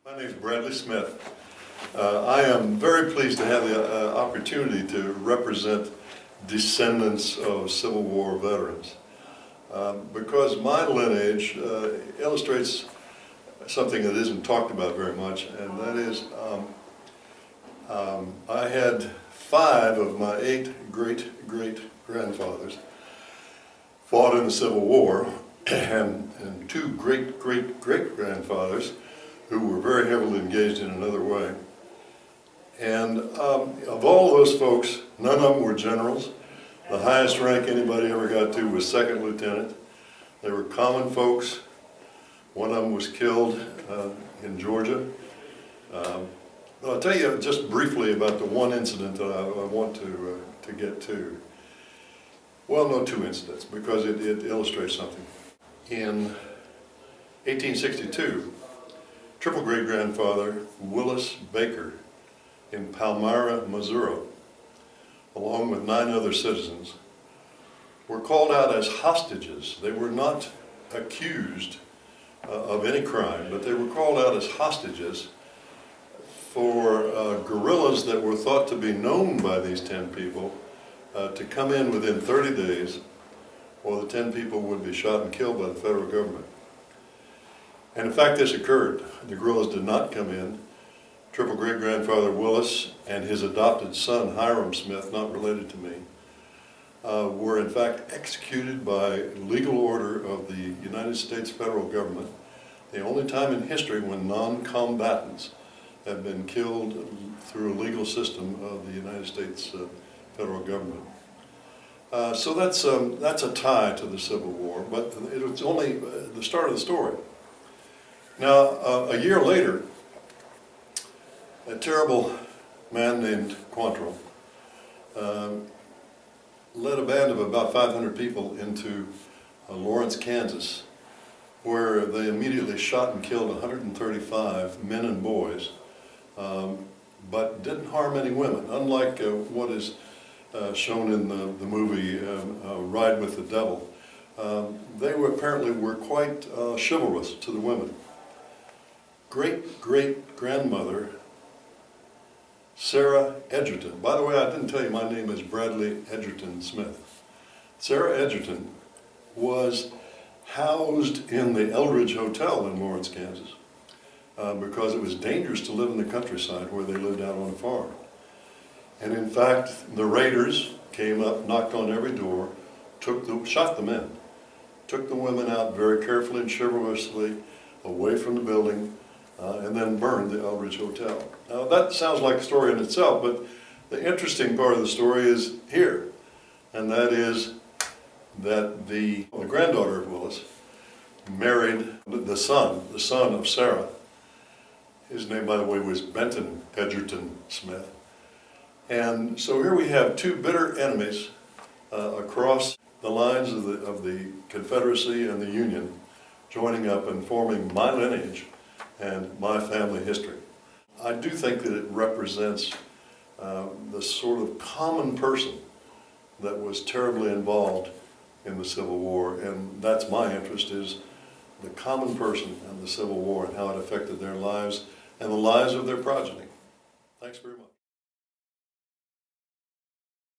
My name is Bradley Smith. I am very pleased to have the opportunity to represent descendants of Civil War veterans because my lineage illustrates something that isn't talked about very much, and that is I had 5 of my 8 great-great-grandfathers fought in the Civil War, and 2 great-great-great-grandfathers who were very heavily engaged in another way. And of all those folks, none of them were generals. The highest rank anybody ever got to was 2nd lieutenant. They were common folks. One of them was killed in Georgia. I'll tell you just briefly about the one incident that I want to get to. Well, no, 2 incidents, because it illustrates something. In 1862, triple great-grandfather Willis Baker in Palmyra, Missouri, along with 9 other citizens, were called out as hostages. They were not accused of any crime, but they were called out as hostages for guerrillas that were thought to be known by these 10 people to come in within 30 days, or the 10 people would be shot and killed by the federal government. And in fact, this occurred. The guerrillas did not come in. Triple great-grandfather Willis and his adopted son, Hiram Smith, not related to me, were in fact executed by legal order of the United States federal government, the only time in history when non-combatants have been killed through a legal system of the United States federal government. So that's a tie to the Civil War, but it was only the start of the story. Now, a year later, a terrible man named Quantrill led a band of about 500 people into Lawrence, Kansas, where they immediately shot and killed 135 men and boys, but didn't harm any women, unlike what is shown in the movie Ride with the Devil. They apparently were quite chivalrous to the women. Great-great-grandmother Sarah Edgerton. By the way, I didn't tell you my name is Bradley Edgerton Smith. Sarah Edgerton was housed in the Eldridge Hotel in Lawrence, Kansas, because it was dangerous to live in the countryside where they lived out on a farm. And in fact, the raiders came up, knocked on every door, shot the men, took the women out very carefully and chivalrously away from the building, and then burned the Eldridge Hotel. Now that sounds like a story in itself, but the interesting part of the story is here, and that is that the granddaughter of Willis married the son of Sarah. His name, by the way, was Benton Edgerton Smith. And so here we have 2 bitter enemies across the lines of the Confederacy and the Union joining up and forming my lineage and my family history. I do think that it represents the sort of common person that was terribly involved in the Civil War, and that's my interest, is the common person and the Civil War and how it affected their lives and the lives of their progeny. Thanks very much.